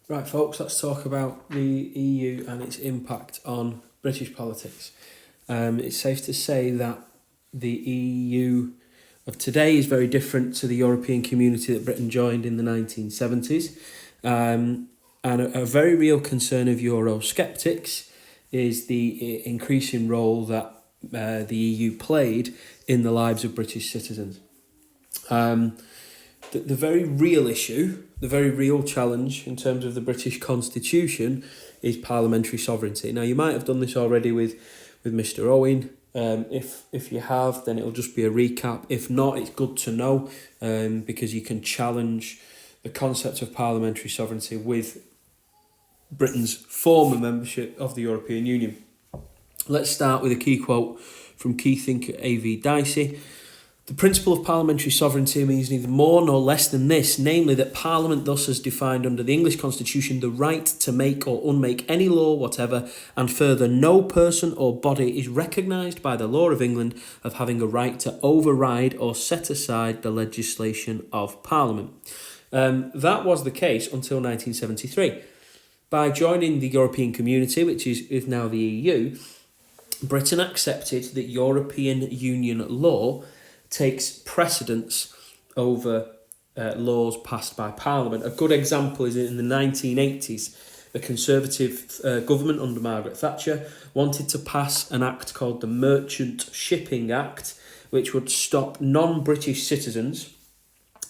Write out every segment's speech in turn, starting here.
Right, folks, let's talk about the EU and its impact on British politics. It's safe to say that the EU of today is very different to the European community that Britain joined in the 1970s. And a very real concern of Eurosceptics is the increasing role that the EU played in the lives of British citizens. The very real issue, the very real challenge in terms of the British Constitution is parliamentary sovereignty. Now, you might have done this already with Mr. Owen. If you have, then it'll just be a recap. If not, it's good to know because you can challenge the concept of parliamentary sovereignty with Britain's former membership of the European Union. Let's start with a key quote from key thinker A.V. Dicey. The principle of parliamentary sovereignty means neither more nor less than this, namely that Parliament thus has defined under the English Constitution the right to make or unmake any law whatever, and further no person or body is recognised by the law of England of having a right to override or set aside the legislation of Parliament. That was the case until 1973. By joining the European Community, which is now the EU, Britain accepted that European Union law takes precedence over laws passed by Parliament. A good example is in the 1980s, the Conservative government under Margaret Thatcher wanted to pass an act called the Merchant Shipping Act, which would stop non-British citizens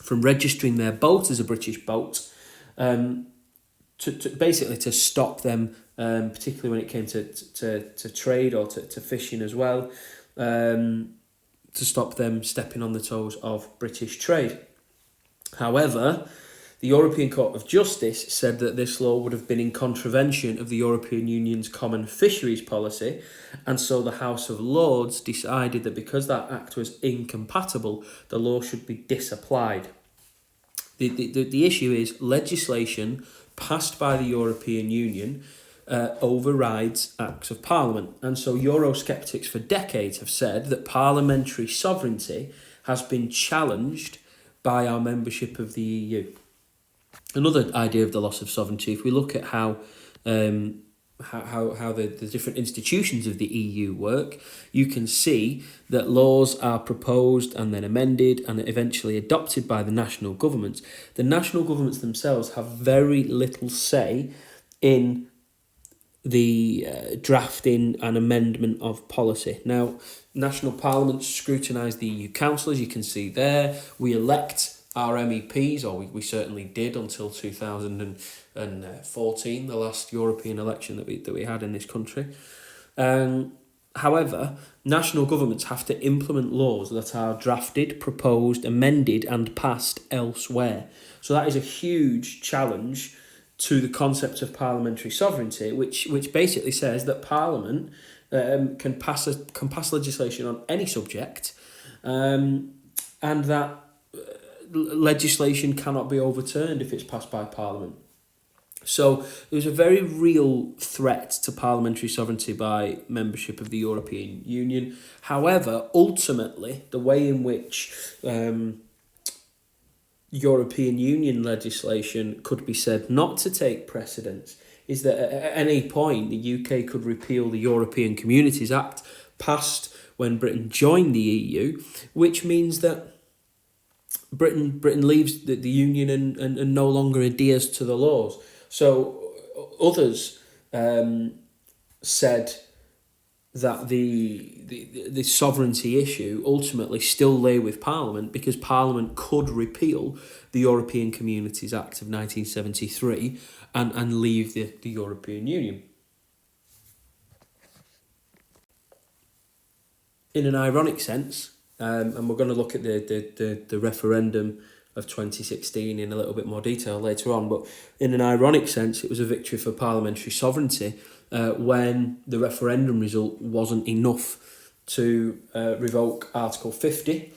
from registering their boat as a British boat, to basically to stop them, particularly when it came to trade or to fishing as well, to stop them stepping on the toes of British trade. However, the European Court of Justice said that this law would have been in contravention of the European Union's common fisheries policy, and so the House of Lords decided that because that act was incompatible, the law should be disapplied. The issue is legislation passed by the European Union overrides acts of Parliament. And so Eurosceptics for decades have said that parliamentary sovereignty has been challenged by our membership of the EU. Another idea of the loss of sovereignty, if we look at how the different institutions of the EU work, you can see that laws are proposed and then amended and eventually adopted by the national governments. The national governments themselves have very little say in the drafting and amendment of policy. Now, national parliaments scrutinise the EU Council, as you can see there. We elect our MEPs, or we certainly did until 2014, the last European election that we had in this country. However, national governments have to implement laws that are drafted, proposed, amended and passed elsewhere. So that is a huge challenge to the concept of parliamentary sovereignty, which basically says that Parliament can pass legislation on any subject, and that legislation cannot be overturned if it's passed by Parliament. So there's a very real threat to parliamentary sovereignty by membership of the European Union. However, ultimately, the way in which European Union legislation could be said not to take precedence is that at any point the UK could repeal the European Communities Act passed when Britain joined the EU, which means that Britain leaves the Union and no longer adheres to the laws. So others said that the sovereignty issue ultimately still lay with Parliament because Parliament could repeal the European Communities Act of 1973 and leave the European Union. In an ironic sense, and we're going to look at the referendum of 2016 in a little bit more detail later on, but in an ironic sense, it was a victory for parliamentary sovereignty when the referendum result wasn't enough to revoke Article 50,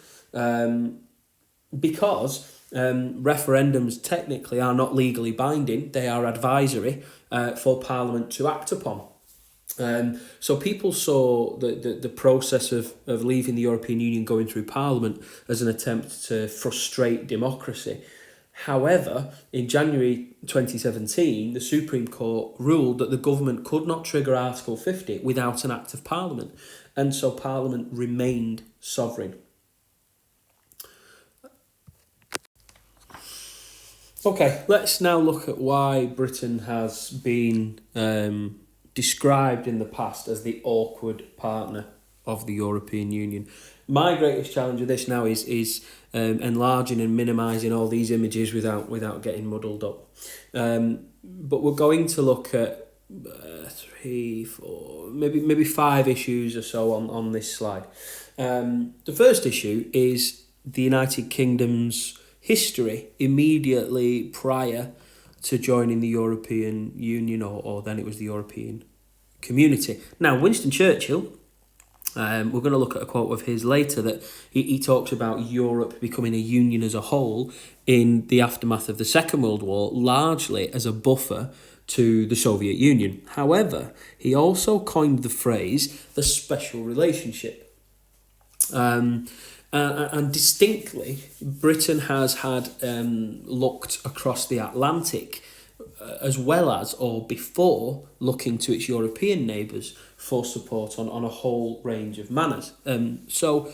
because referendums technically are not legally binding, they are advisory for Parliament to act upon. So people saw the process of leaving the European Union going through Parliament as an attempt to frustrate democracy. However, in January 2017, the Supreme Court ruled that the government could not trigger Article 50 without an Act of Parliament, and so Parliament remained sovereign. Okay, let's now look at why Britain has been described in the past as the awkward partner of the European Union. My greatest challenge with this now is enlarging and minimising all these images without getting muddled up. But we're going to look at 3, 4, maybe 5 issues or so on this slide. The first issue is the United Kingdom's history immediately prior to joining the European Union, or then it was the European Community. Now, Winston Churchill, we're going to look at a quote of his later, that he talks about Europe becoming a union as a whole in the aftermath of the Second World War, largely as a buffer to the Soviet Union. However, he also coined the phrase the special relationship. And distinctly, Britain has had looked across the Atlantic as well as, or before, looking to its European neighbours for support on a whole range of manners. So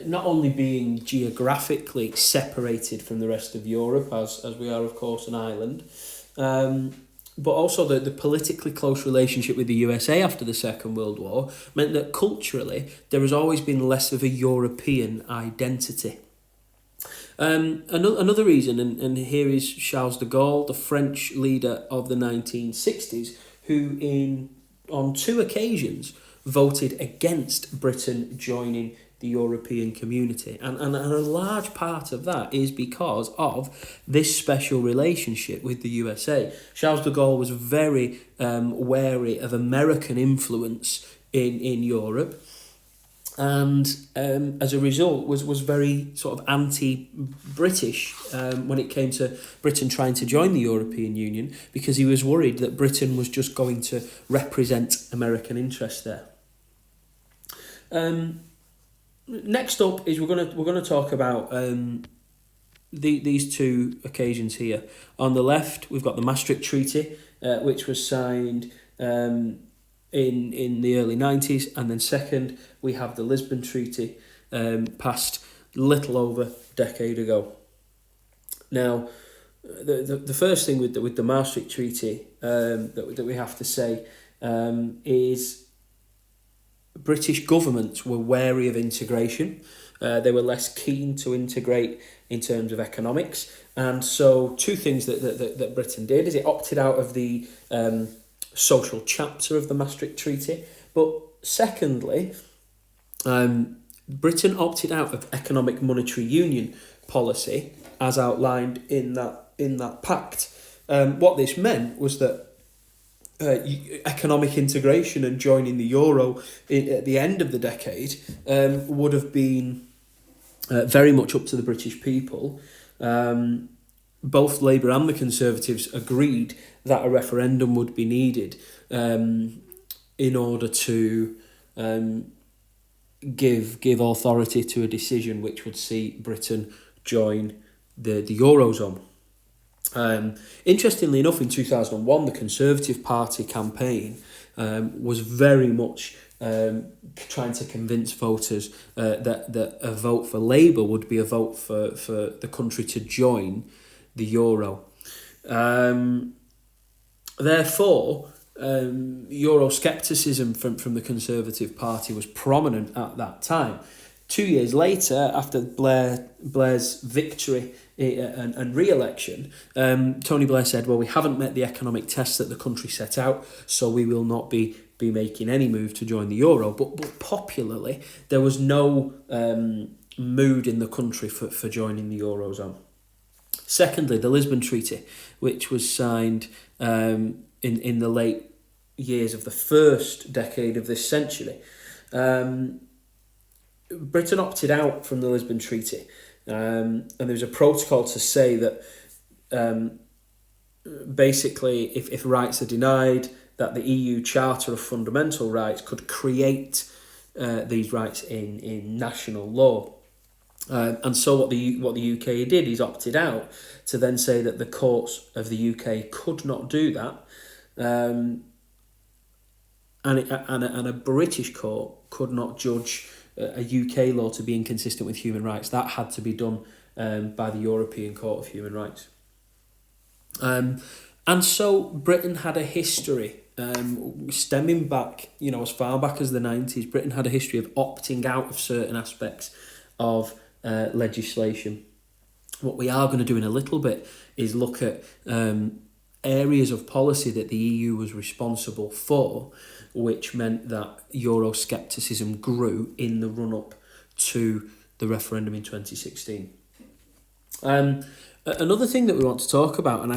not only being geographically separated from the rest of Europe, as we are, of course, an island, but also the politically close relationship with the USA after the Second World War meant that culturally there has always been less of a European identity. Another reason, and here is Charles de Gaulle, the French leader of the 1960s, who on 2 occasions voted against Britain joining the European community. And a large part of that is because of this special relationship with the USA. Charles de Gaulle was very wary of American influence in Europe, and as a result was very sort of anti-British when it came to Britain trying to join the European Union, because he was worried that Britain was just going to represent American interests there. Next up is we're gonna talk about these 2 occasions here. On the left, we've got the Maastricht Treaty, which was signed in the early 90s, and then second, we have the Lisbon Treaty, passed little over a decade ago. Now, the first thing with the Maastricht Treaty that we have to say is British governments were wary of integration. They were less keen to integrate in terms of economics, and so 2 things that Britain did is it opted out of the social chapter of the Maastricht Treaty, but secondly, Britain opted out of economic monetary union policy as outlined in that pact. What this meant was that economic integration and joining the euro at the end of the decade would have been very much up to the British people. Both Labour and the Conservatives agreed that a referendum would be needed in order to give authority to a decision which would see Britain join the Eurozone. Interestingly enough, in 2001, the Conservative Party campaign was very much trying to convince voters that a vote for Labour would be a vote for the country to join the euro. Therefore, Euroscepticism from the Conservative Party was prominent at that time. 2 years later, after Blair's victory and re-election, Tony Blair said, well, we haven't met the economic tests that the country set out, so we will not be making any move to join the euro. But popularly, there was no mood in the country for joining the Eurozone. Secondly, the Lisbon Treaty, which was signed in the late years of the first decade of this century. Britain opted out from the Lisbon Treaty, and there was a protocol to say that basically if rights are denied, that the EU Charter of Fundamental Rights could create these rights in national law. And so what the UK did is opted out to then say that the courts of the UK could not do that, and a British court could not judge a UK law to be inconsistent with human rights. That had to be done by the European Court of Human Rights. And so Britain had a history, stemming back, as far back as the 90s. Britain had a history of opting out of certain aspects of legislation. What we are going to do in a little bit is look at areas of policy that the EU was responsible for, which meant that Euroscepticism grew in the run-up to the referendum in 2016. Another thing that we want to talk about, and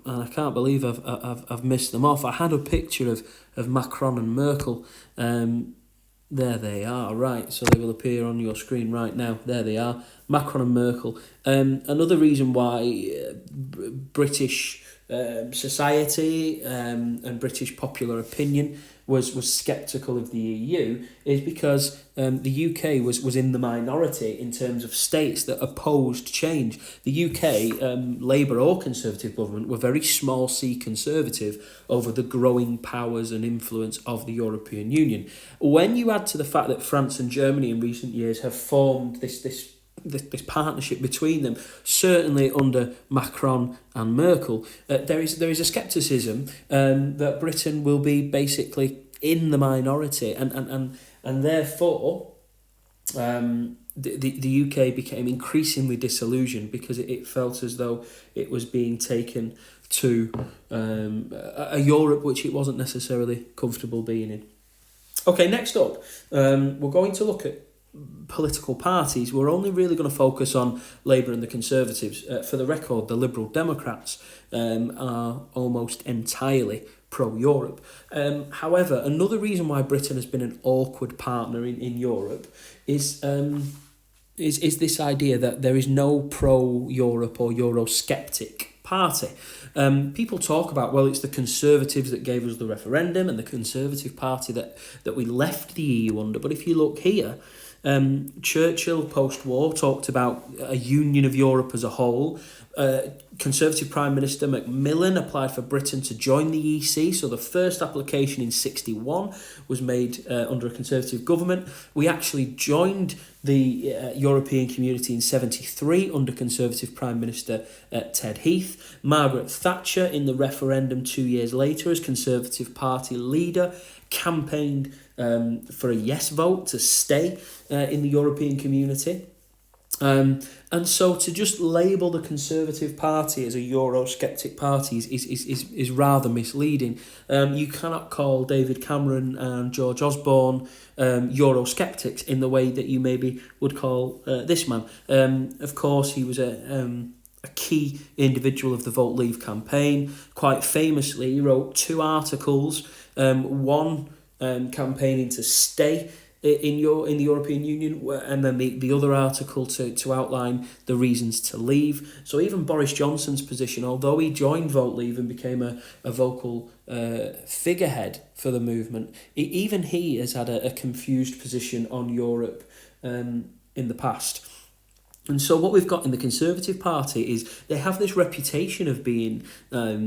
I can't believe I've missed them off. I had a picture of Macron and Merkel. There they are, right? So they will appear on your screen right now. There they are, Macron and Merkel. Another reason why British society and British popular opinion was sceptical of the EU is because the UK was in the minority in terms of states that opposed change. The UK, Labour or Conservative government, were very small c conservative over the growing powers and influence of the European Union. When you add to the fact that France and Germany in recent years have formed this partnership between them, certainly under Macron and Merkel, there is a scepticism that Britain will be basically in the minority, and therefore the UK became increasingly disillusioned because it felt as though it was being taken to a Europe which it wasn't necessarily comfortable being in. Okay, next up, we're going to look at political parties. We're only really going to focus on Labour and the Conservatives. For the record, the Liberal Democrats are almost entirely pro-Europe. However, another reason why Britain has been an awkward partner in Europe is this idea that there is no pro-Europe or Eurosceptic party. People talk about, well, it's the Conservatives that gave us the referendum and the Conservative Party that we left the EU under. But if you look here, Churchill post-war talked about a union of Europe as a whole. Conservative Prime Minister Macmillan applied for Britain to join the EC, so the first application in 1961 was made under a Conservative government. We actually joined the European Community in 1973 under Conservative Prime Minister Ted Heath. Margaret Thatcher, in the referendum 2 years later as Conservative Party leader, campaigned for a yes vote to stay in the European Community. And so to just label the Conservative Party as a Eurosceptic party is rather misleading. You cannot call David Cameron and George Osborne Eurosceptics in the way that you maybe would call this man. Of course, he was a key individual of the Vote Leave campaign. Quite famously, he wrote 2 articles, one campaigning to stay in the European Union, and then the other article to outline the reasons to leave. So even Boris Johnson's position, although he joined Vote Leave and became a vocal figurehead for the movement, even he has had a confused position on Europe in the past. And so what we've got in the Conservative Party is they have this reputation of being a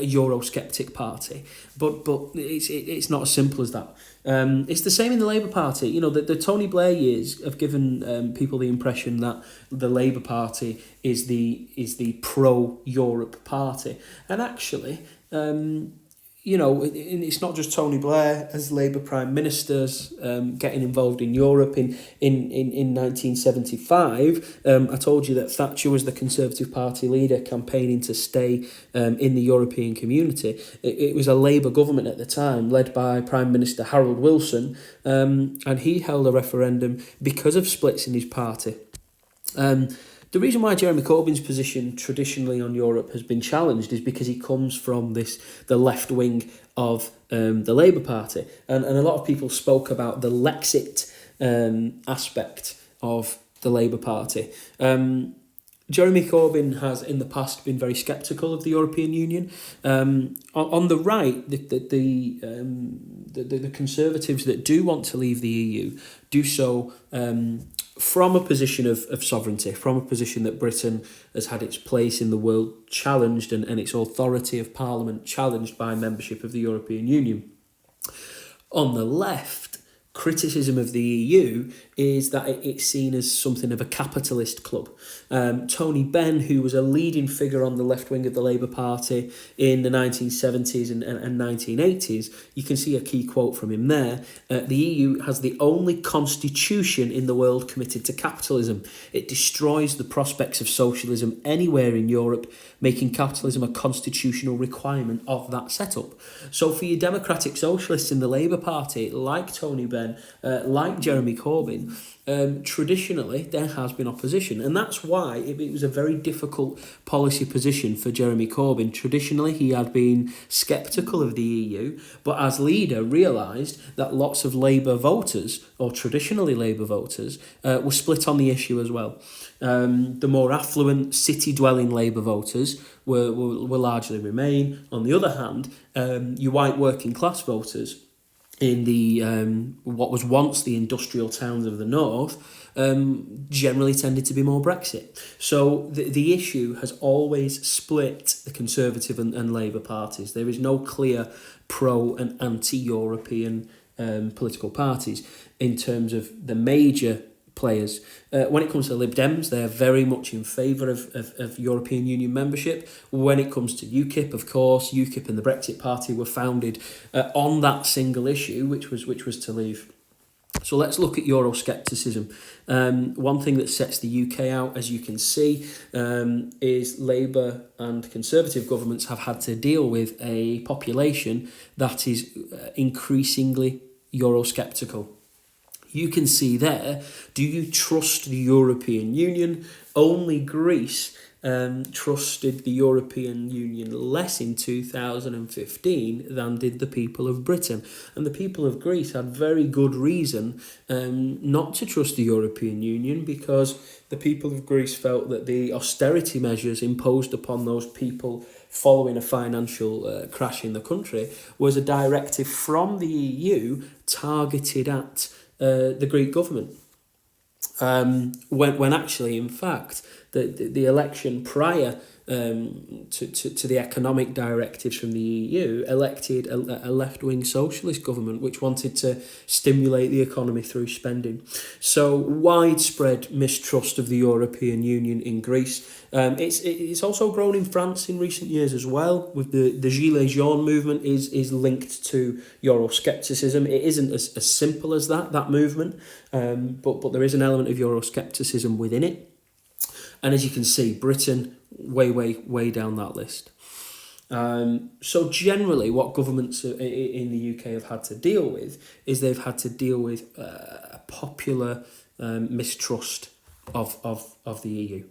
Eurosceptic party, but it's not as simple as that. It's the same in the Labour Party. You know, the Tony Blair years have given people the impression that the Labour Party is the pro-Europe party, and actually, it's not just Tony Blair as Labour Prime Ministers getting involved in Europe. In 1975, I told you that Thatcher was the Conservative Party leader campaigning to stay in the European Community. It was a Labour government at the time, led by Prime Minister Harold Wilson, and he held a referendum because of splits in his party. The reason why Jeremy Corbyn's position traditionally on Europe has been challenged is because he comes from the left wing of the Labour Party. And a lot of people spoke about the Lexit aspect of the Labour Party. Jeremy Corbyn has in the past been very sceptical of the European Union. On the right, the Conservatives that do want to leave the EU do so from a position of sovereignty, from a position that Britain has had its place in the world challenged and its authority of Parliament challenged by membership of the European Union. On the left, criticism of the EU is that it's seen as something of a capitalist club. Tony Benn, who was a leading figure on the left wing of the Labour Party in the 1970s and 1980s, you can see a key quote from him there. The EU has the only constitution in the world committed to capitalism. It destroys the prospects of socialism anywhere in Europe, making capitalism a constitutional requirement of that setup. So for your democratic socialists in the Labour Party, like Tony Benn, like Jeremy Corbyn, traditionally there has been opposition, and that's why it was a very difficult policy position for Jeremy Corbyn. Traditionally he had been sceptical of the EU, but as leader realised that lots of Labour voters, or traditionally Labour voters, were split on the issue as well. The more affluent city-dwelling Labour voters will largely remain. On the other hand, your white working class voters in the what was once the industrial towns of the north generally tended to be more Brexit. So the issue has always split the Conservative and Labour parties. There is no clear pro and anti-European political parties in terms of the major players. When it comes to Lib Dems, they're very much in favour of European Union membership. When it comes to UKIP, of course, UKIP and the Brexit Party were founded on that single issue, which was to leave. So let's look at Euroscepticism. One thing that sets the UK out, as you can see, is Labour and Conservative governments have had to deal with a population that is increasingly Eurosceptical. You can see there, do you trust the European Union? Only Greece trusted the European Union less in 2015 than did the people of Britain. And the people of Greece had very good reason not to trust the European Union, because the people of Greece felt that the austerity measures imposed upon those people following a financial crash in the country was a directive from the EU targeted at the Greek government. When actually, in fact, the election prior to the economic directives from the EU elected a left-wing socialist government which wanted to stimulate the economy through spending. So widespread mistrust of the European Union in Greece. It's also grown in France in recent years as well, with the Gilets Jaunes movement is linked to Euroscepticism. It isn't as simple as that movement, but there is an element of Euroscepticism within it. And as you can see, Britain way down that list. So generally what governments in the UK have had to deal with is they've had to deal with a popular mistrust of the EU.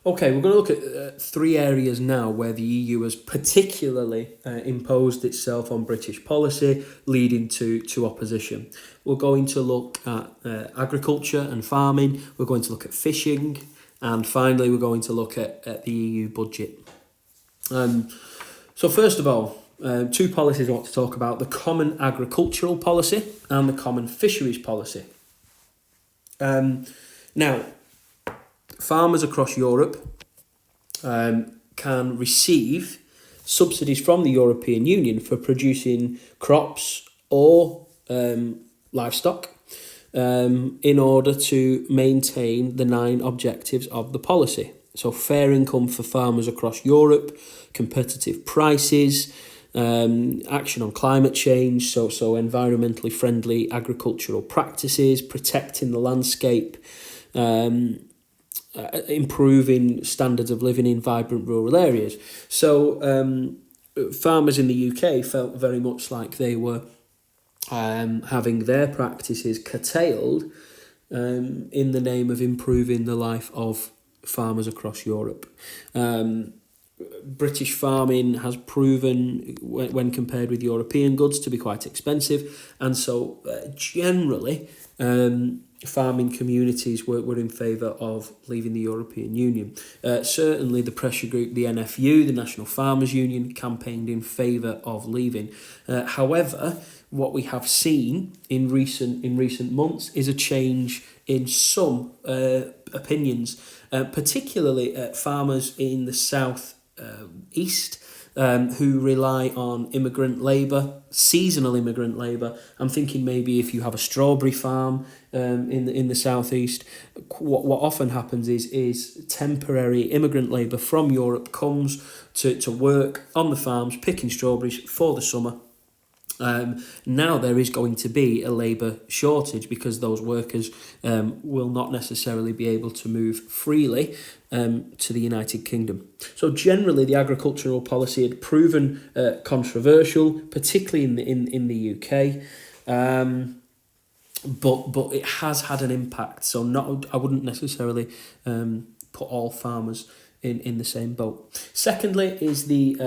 Okay, we're going to look at three areas now where the EU has particularly imposed itself on British policy, leading to opposition. We're going to look at agriculture and farming, we're going to look at fishing, and finally we're going to look at the EU budget. So first of all, two policies I want to talk about: the common agricultural policy and the common fisheries policy. Now, farmers across Europe can receive subsidies from the European Union for producing crops or livestock in order to maintain the 9 objectives of the policy. So fair income for farmers across Europe, competitive prices, action on climate change, so environmentally friendly agricultural practices, protecting the landscape, improving standards of living in vibrant rural areas. So farmers in the UK felt very much like they were having their practices curtailed in the name of improving the life of farmers across Europe. British farming has proven, when compared with European goods, to be quite expensive, and so generally farming communities were in favour of leaving the European Union. Certainly the pressure group, the NFU, the National Farmers Union, campaigned in favour of leaving. However, what we have seen in recent months is a change in some opinions, particularly farmers in the south east, who rely on immigrant labour, seasonal immigrant labour. I'm thinking maybe if you have a strawberry farm in the southeast, what often happens is temporary immigrant labour from Europe comes to work on the farms picking strawberries for the summer. Now there is going to be a labour shortage because those workers will not necessarily be able to move freely to the United Kingdom. So generally the agricultural policy had proven controversial, particularly in the UK, but it has had an impact. So I wouldn't necessarily put all farmers in the same boat. Secondly is the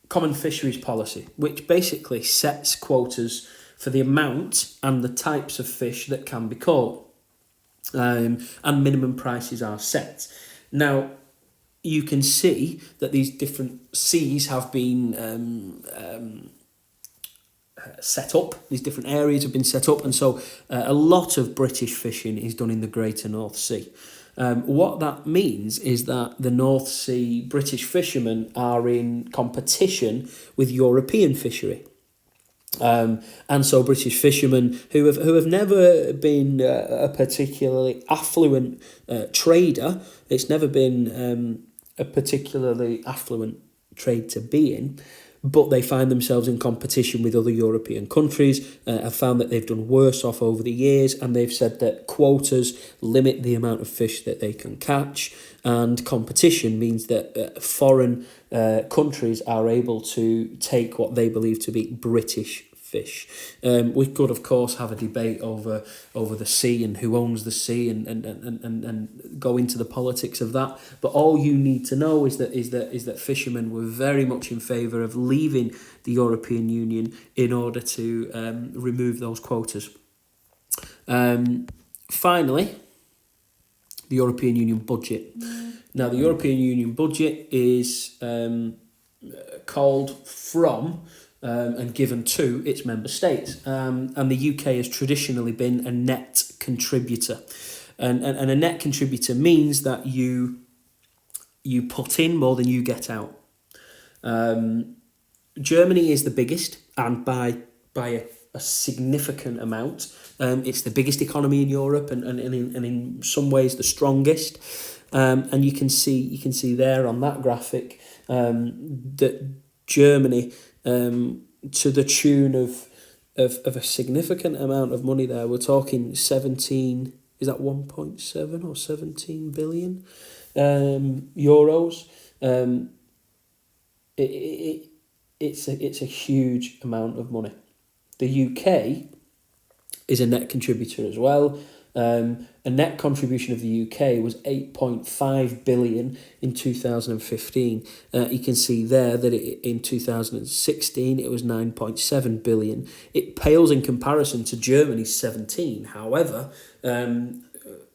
Common Fisheries Policy, which basically sets quotas for the amount and the types of fish that can be caught, and minimum prices are set. Now, you can see that these different seas have been set up, these different areas have been set up, and so a lot of British fishing is done in the Greater North Sea. What that means is that the North Sea British fishermen are in competition with European fishery. And so British fishermen who have never been a particularly affluent trader, it's never been a particularly affluent trade to be in, but they find themselves in competition with other European countries, have found that they've done worse off over the years, and they've said that quotas limit the amount of fish that they can catch, and competition means that foreign countries are able to take what they believe to be British fish. We could, of course, have a debate over the sea and who owns the sea and go into the politics of that. But all you need to know is that fishermen were very much in favour of leaving the European Union in order to remove those quotas. Finally, the European Union budget. Now, the European Union budget is called from and given to its member states. And the UK has traditionally been a net contributor. And a net contributor means that you put in more than you get out. Germany is the biggest, and by a significant amount. It's the biggest economy in Europe, and in some ways the strongest. And you can see there on that graphic that Germany, to the tune of a significant amount of money there. We're talking 17, is that 1.7 or 17 billion euros? It's a huge amount of money. The UK is a net contributor as well. A net contribution of the UK was 8.5 billion in 2015. You can see there that in 2016 it was 9.7 billion. It pales in comparison to Germany's 17. However,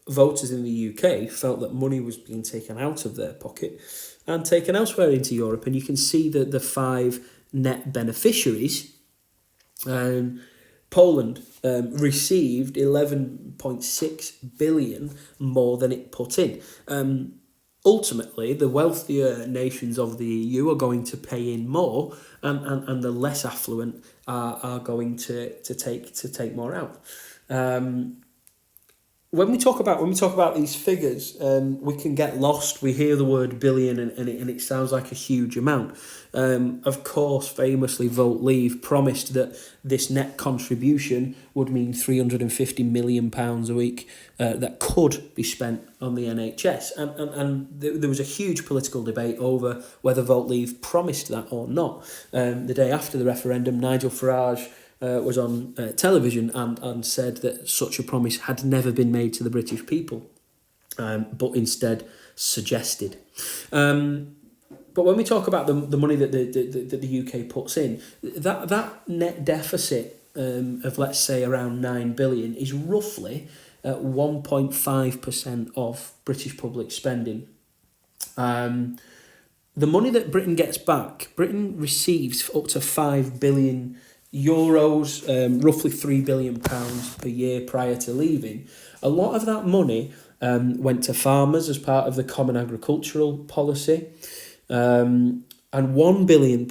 voters in the UK felt that money was being taken out of their pocket and taken elsewhere into Europe. And you can see that the 5 net beneficiaries, Poland received 11.6 billion more than it put in. Ultimately, the wealthier nations of the EU are going to pay in more, and the less affluent are going to take more out. When we talk about these figures, we can get lost. We hear the word billion and it sounds like a huge amount. Of course, famously, Vote Leave promised that this net contribution would mean £350 million a week that could be spent on the NHS. And there was a huge political debate over whether Vote Leave promised that or not. The day after the referendum, Nigel Farage was on television and said that such a promise had never been made to the British people, but instead suggested. But when we talk about the money that the UK puts in, that net deficit of, let's say, around 9 billion is roughly 1.5% of British public spending. The money that Britain gets back, Britain receives up to 5 billion euros, roughly £3 billion per year prior to leaving. A lot of that money went to farmers as part of the Common Agricultural Policy, and £1 billion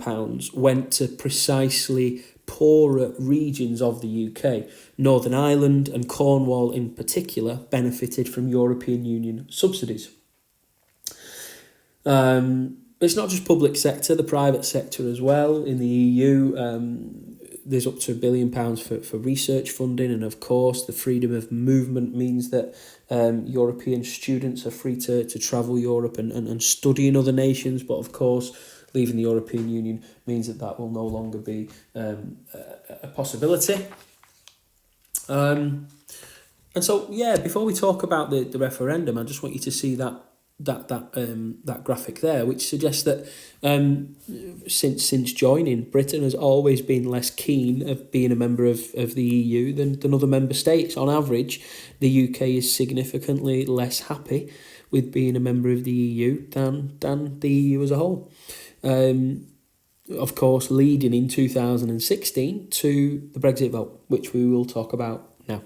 went to precisely poorer regions of the UK. Northern Ireland and Cornwall in particular benefited from European Union subsidies. It's not just public sector, the private sector as well. In the EU, there's up to £1 billion for research funding, and of course the freedom of movement means that European students are free to travel Europe and study in other nations, but of course leaving the European Union means that will no longer be a possibility. And so, before we talk about the referendum, I just want you to see that graphic there, which suggests that since joining, Britain has always been less keen of being a member of the EU than other member states. On average, the UK is significantly less happy with being a member of the EU than the EU as a whole. Of course, leading in 2016 to the Brexit vote, which we will talk about now.